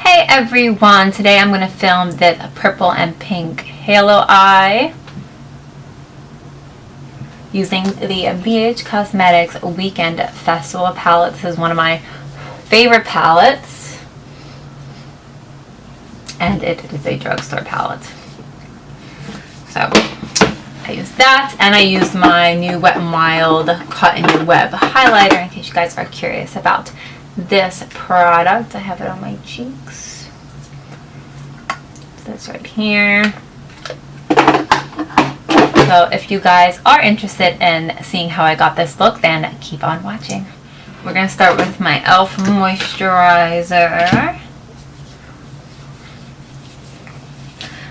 Hey everyone, today I'm going to film this purple and pink halo eye using the BH Cosmetics Weekend Festival palette. This is one of my favorite palettes and it is a drugstore palette. So I use that, and I use my new Wet n Wild Cotton Web highlighter in case you guys are curious about this product. I have it on my cheeks. That's right here. So if you guys are interested in seeing how I got this look, then keep on watching. We're going to start with my e.l.f. moisturizer.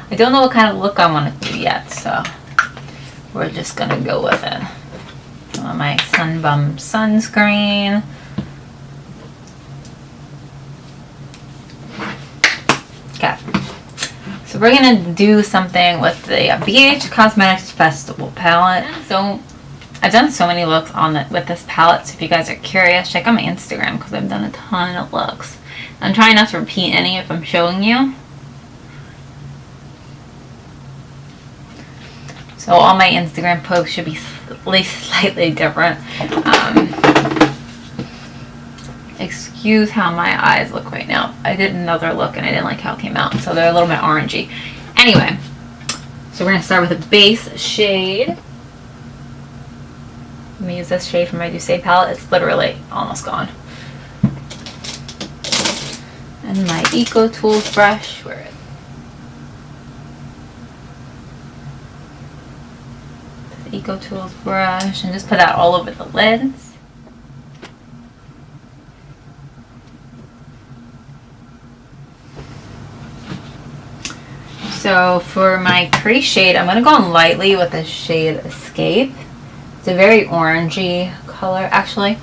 I don't know what kind of look I want to do yet, so we're just going to go with it. On my Sunbum sunscreen. Okay, so we're gonna do something with the BH Cosmetics Festival palette. So I've done so many looks on with this palette, so if you guys are curious, check out my Instagram because I've done a ton of looks. I'm trying not to repeat any if I'm showing you. So all my Instagram posts should be at least slightly different. Excuse how my eyes look right now. I did another look and I didn't like how it came out, so they're a little bit orangey. Anyway, so we're going to start with a base shade. I'm going to use this shade from my Douce palette. It's literally almost gone. And my Eco Tools brush. Where is the Eco Tools brush, and just put that all over the lids. So for my crease shade, I'm going to go on lightly with the shade Escape. It's a very orangey color, actually.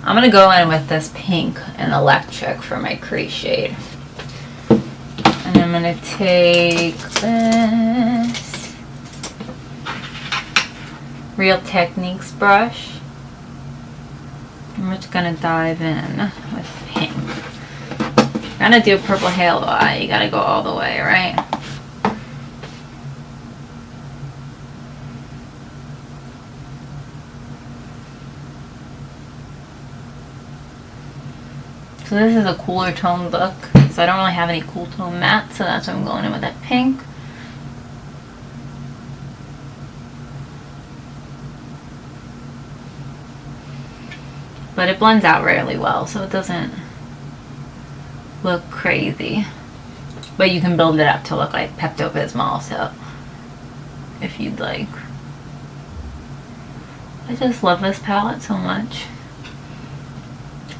I'm going to go in with this pink and electric for my crease shade. And I'm going to take this Real Techniques brush. I'm just going to dive in with pink. Gonna do a purple halo eye, you gotta go all the way, right? So this is a cooler tone look, so I don't really have any cool tone matte, so that's why I'm going in with that pink. But it blends out really well, so it doesn't look crazy, but you can build it up to look like Pepto-Bismol, so if you'd like. I just love this palette so much.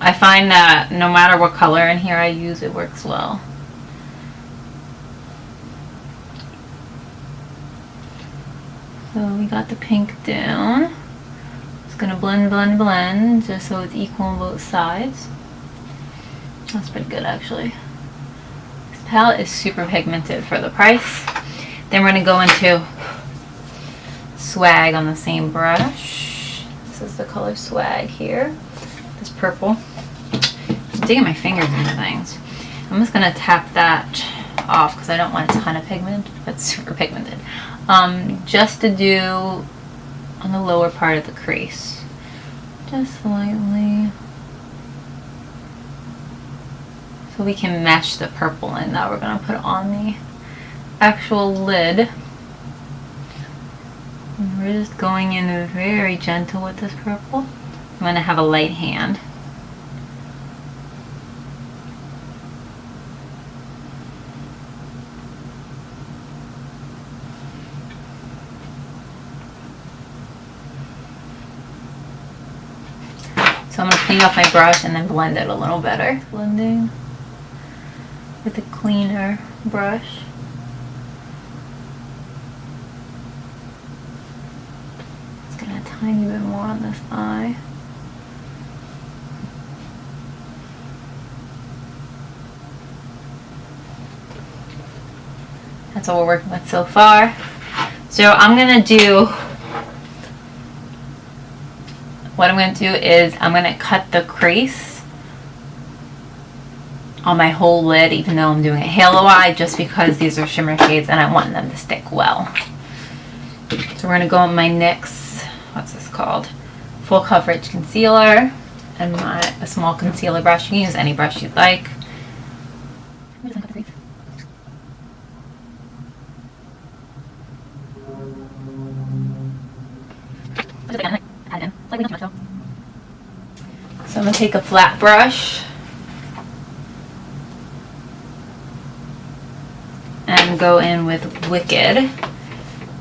I find that no matter what color in here I use, it works well. So we got the pink down. Just gonna blend, blend, blend, just so it's equal on both sides. That's pretty good, actually. This palette is super pigmented for the price. Then we're going to go into Swag on the same brush. This is the color Swag here. This purple. I'm digging my fingers into things. I'm just going to tap that off because I don't want a ton of pigment. That's super pigmented. Just to do on the lower part of the crease. Just slightly. So we can mesh the purple in that we're going to put on the actual lid. And we're just going in very gentle with this purple. I'm going to have a light hand. So I'm going to clean off my brush and then blend it a little better. Blending with a cleaner brush. Just gonna add a tiny bit more on this eye. That's what we're working with so far. So I'm gonna do what I'm going to do is I'm going to cut the crease on my whole lid, even though I'm doing a halo eye, just because these are shimmer shades and I want them to stick well. So we're going to go on my NYX, what's this called? Full Coverage Concealer, and a small concealer brush. You can use any brush you'd like. So I'm going to take a flat brush and go in with Wicked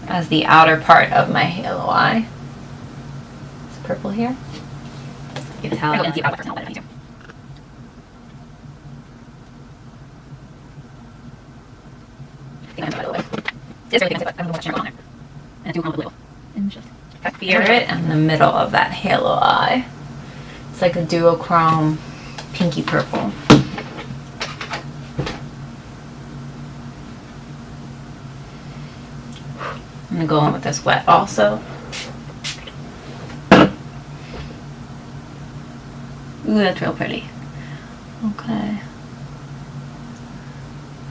as the outer part of my halo eye. It's purple here. You can tell I can see about personal benefit too. I think I'm by the way. It's really good, but I'm going to watch on it. And do a blue. And just appear it in the middle of that halo eye. It's like a duochrome pinky purple. I'm going to go in with this wet also. Ooh, that's real pretty. Okay.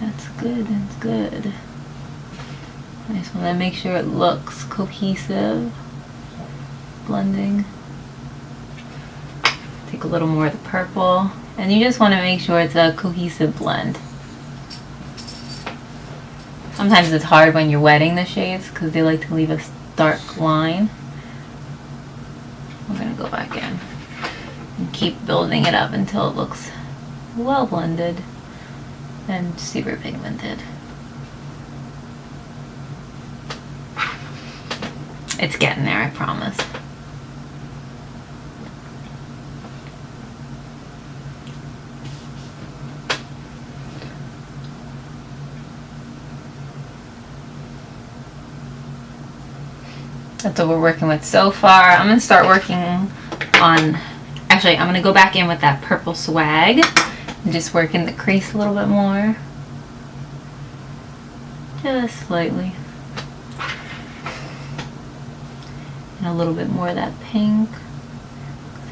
That's good, that's good. I just want to make sure it looks cohesive. Blending. Take a little more of the purple. And you just want to make sure it's a cohesive blend. Sometimes it's hard when you're wetting the shades because they like to leave a dark line. We're going to go back in and keep building it up until it looks well blended and super pigmented. It's getting there, I promise. That's what we're working with so far. I'm going to start working on, actually I'm going to go back in with that purple swag and just work in the crease a little bit more. Just slightly. And a little bit more of that pink.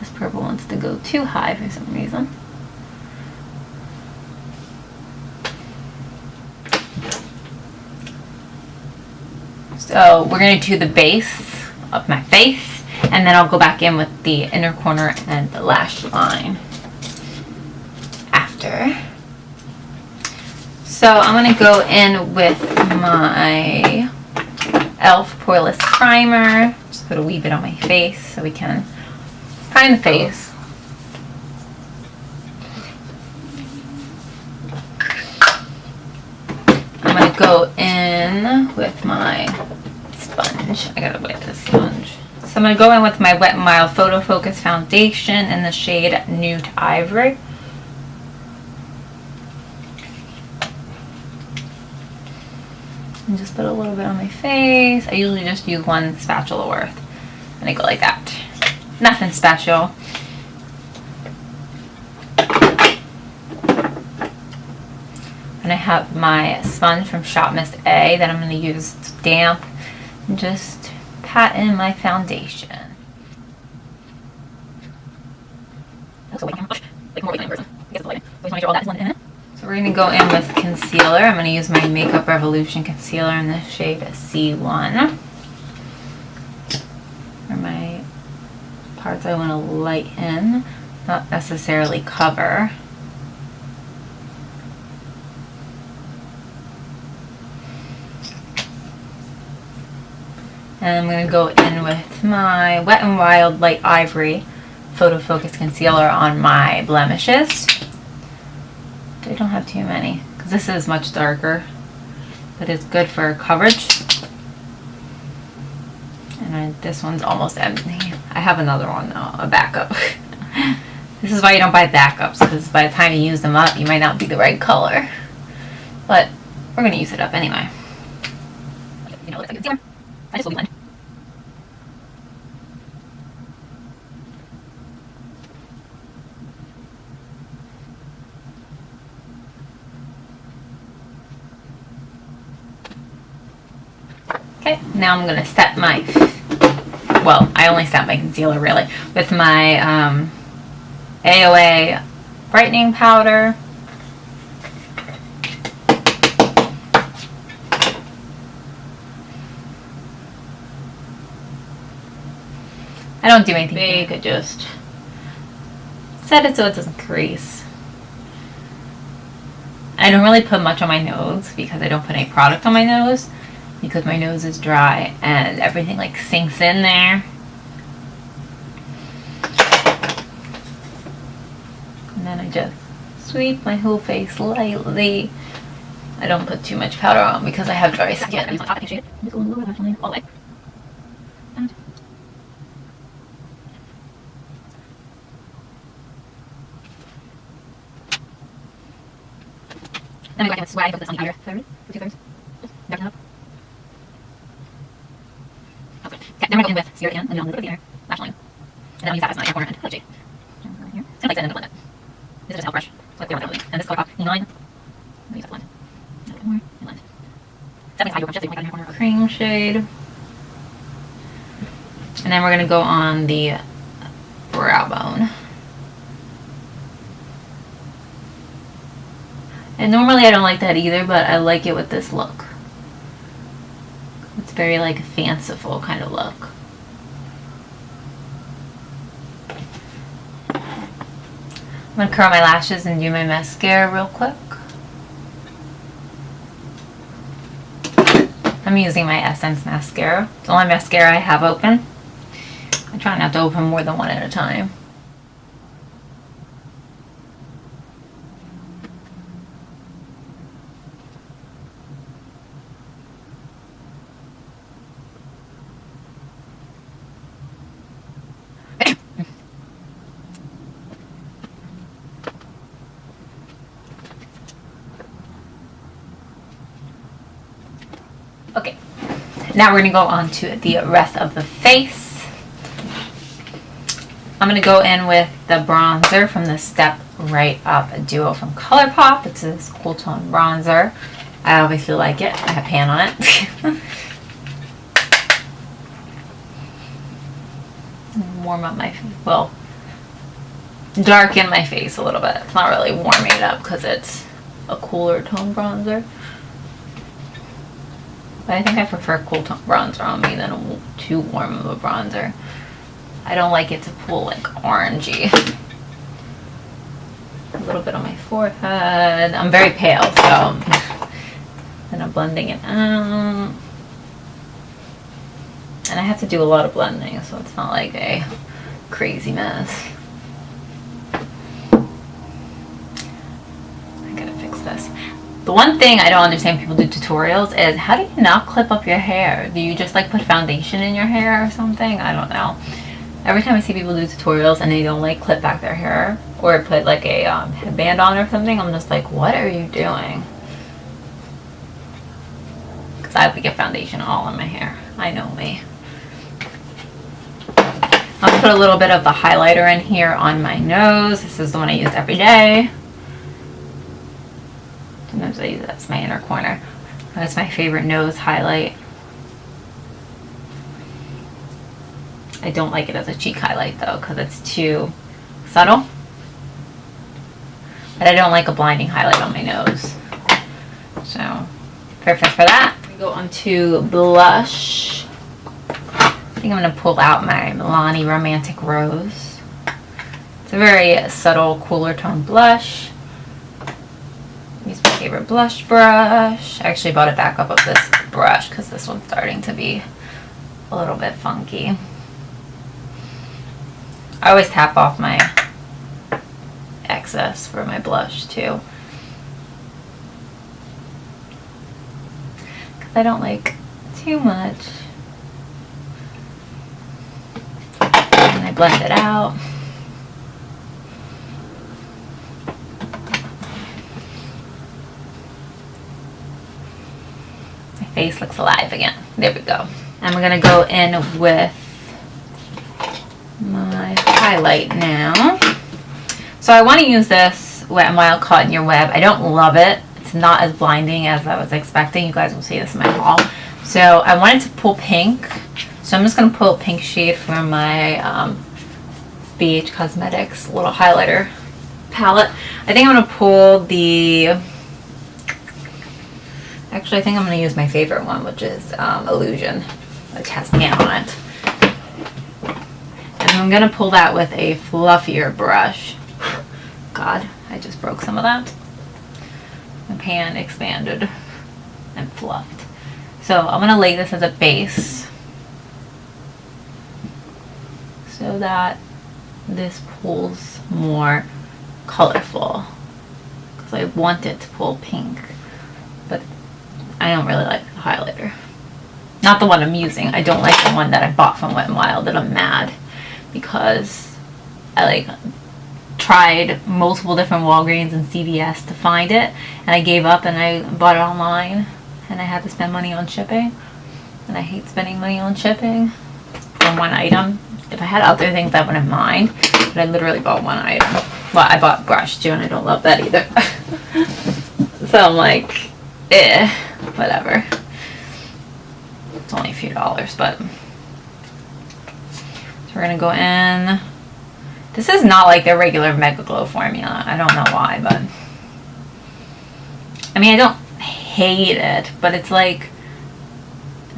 This purple wants to go too high for some reason. So we're going to do the base of my face, and then I'll go back in with the inner corner and the lash line after. So I'm going to go in with my e.l.f. Poreless Primer. Just put a wee bit on my face so we can prime the face. I'm going to go in with my sponge. I gotta wipe this sponge. So I'm going to go in with my Wet n Wild Photo Focus Foundation in the shade Nude Ivory. And just put a little bit on my face. I usually just use one spatula worth. And I go like that. Nothing special. And I have my sponge from Shop Miss A that I'm going to use damp and just pat in my foundation. So we're going to go in with concealer. I'm going to use my Makeup Revolution concealer in the shade C1 for my parts I want to lighten, not necessarily cover. And I'm going to go in with my Wet n Wild Light Ivory Photo Focus Concealer on my blemishes. I don't have too many because this is much darker, but it's good for coverage. And this one's almost empty. I have another one though, a backup. This is why you don't buy backups, because by the time you use them up, you might not be the right color. But we're going to use it up anyway. You know, it looks like concealer. I just will be blend. Okay, now I'm going to set my well, I only set my concealer really with my AOA brightening powder. I don't do anything big, I just set it so it doesn't crease. I don't really put much on my nose because I don't put any product on my nose because my nose is dry and everything like sinks in there. And then I just sweep my whole face lightly. I don't put too much powder on because I have dry skin. All the way. Then we go with swag, put this on the outer third, or 2/3. Darken up. Okay. Then we're going with Spirit Tan, and then a little bit of the inner lash line. And then I'll use that as my inner corner and highlight shade. Right here. It's going to like that and then blend it. This is just help brush. So like clear on the and this color pop, line. I'm going to use that blend. A little bit more, and blend. Definitely hide your brush so you want that inner corner. Cream shade. And then we're going to go on the brow bone. And normally I don't like that either, but I like it with this look. It's very like fanciful kind of look. I'm gonna curl my lashes and do my mascara real quick. I'm using my Essence mascara. It's the only mascara I have open. I try not to open more than one at a time. Okay, now we're going to go on to the rest of the face. I'm going to go in with the bronzer from the Step Right Up Duo from ColourPop. It's this cool tone bronzer. I obviously like it. I have pan on it. Warm up my face. Well, darken my face a little bit. It's not really warming it up because it's a cooler tone bronzer. But I think I prefer cool tone bronzer on me than too warm of a bronzer. I don't like it to pull like orangey. A little bit on my forehead. I'm very pale, so then I'm blending it out. And I have to do a lot of blending, so it's not like a crazy mess. I gotta fix this. The one thing I don't understand people do tutorials is how do you not clip up your hair? Do you just like put foundation in your hair or something? I don't know. Every time I see people do tutorials and they don't like clip back their hair or put like a headband on or something, I'm just like, what are you doing? Because I would get foundation all in my hair. I know me. I'll put a little bit of the highlighter in here on my nose. This is the one I use every day. Sometimes I use it as my inner corner. That's my favorite nose highlight. I don't like it as a cheek highlight though because it's too subtle. But I don't like a blinding highlight on my nose. So, perfect for that. We go on to blush. I think I'm going to pull out my Milani Romantic Rose. It's a very subtle, cooler tone blush. Use my favorite blush brush. I actually bought a backup of this brush because this one's starting to be a little bit funky. I always tap off my excess for my blush too. Because I don't like too much. And I blend it out. My face looks alive again. There we go. And we're going to go in with my highlight now. So I want to use this Wet n Wild Caught in Your Web. I don't love it. It's not as blinding as I was expecting. You guys will see this in my haul. So I wanted to pull pink. So I'm just going to pull a pink shade from my BH Cosmetics little highlighter palette. I think I'm going to pull the... Actually, I think I'm going to use my favorite one, which is Illusion, which has tan on it. And I'm going to pull that with a fluffier brush. God, I just broke some of that. My pan expanded and fluffed. So I'm going to lay this as a base so that this pulls more colorful, because I want it to pull pink, but I don't really like the highlighter. Not the one I'm using. I don't like the one that I bought from Wet n Wild, that I'm mad because I tried multiple different Walgreens and CVS to find it, and I gave up and I bought it online, and I had to spend money on shipping, and I hate spending money on shipping for one item. If I had other things I wouldn't mind, but I literally bought one item. Well, I bought brush too, and I don't love that either. So I'm like, whatever. It's only a few dollars, but... So we're gonna go in. This is not like their regular Mega Glow formula. I don't know why, but... I mean, I don't hate it, but it's like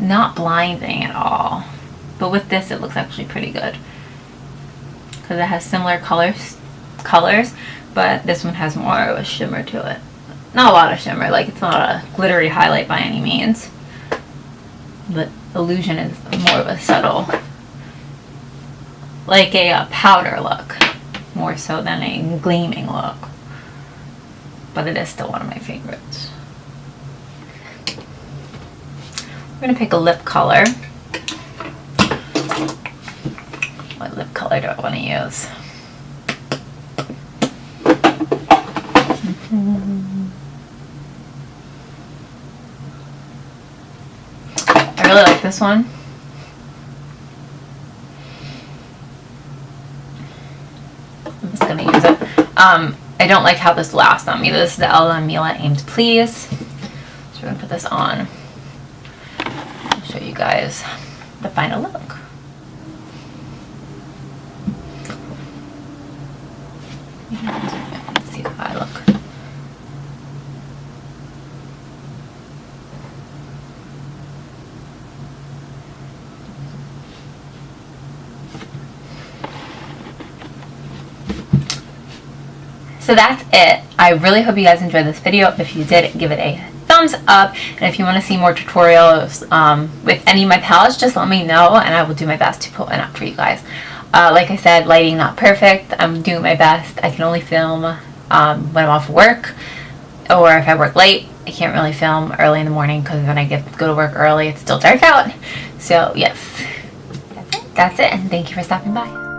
not blinding at all. But with this, it looks actually pretty good because it has similar colors, but this one has more of a shimmer to it. Not a lot of shimmer, like it's not a glittery highlight by any means, but Illusion is more of a subtle, like a powder look, more so than a gleaming look. But it is still one of my favorites. We're gonna pick a lip color. What lip color do I want to use? I really like this one. I'm just gonna use it. I don't like how this lasts on me. This is the Ella Mila Aim to Please. So we're gonna put this on. I'll show you guys the final look. Let's see the eye look. So that's it. I really hope you guys enjoyed this video. If you did, give it a thumbs up. And if you want to see more tutorials with any of my palettes, just let me know and I will do my best to put one up for you guys. Like I said, lighting not perfect. I'm doing my best. I can only film when I'm off work, or if I work late. I can't really film early in the morning because when I go to work early, it's still dark out. So yes, that's it. And thank you for stopping by.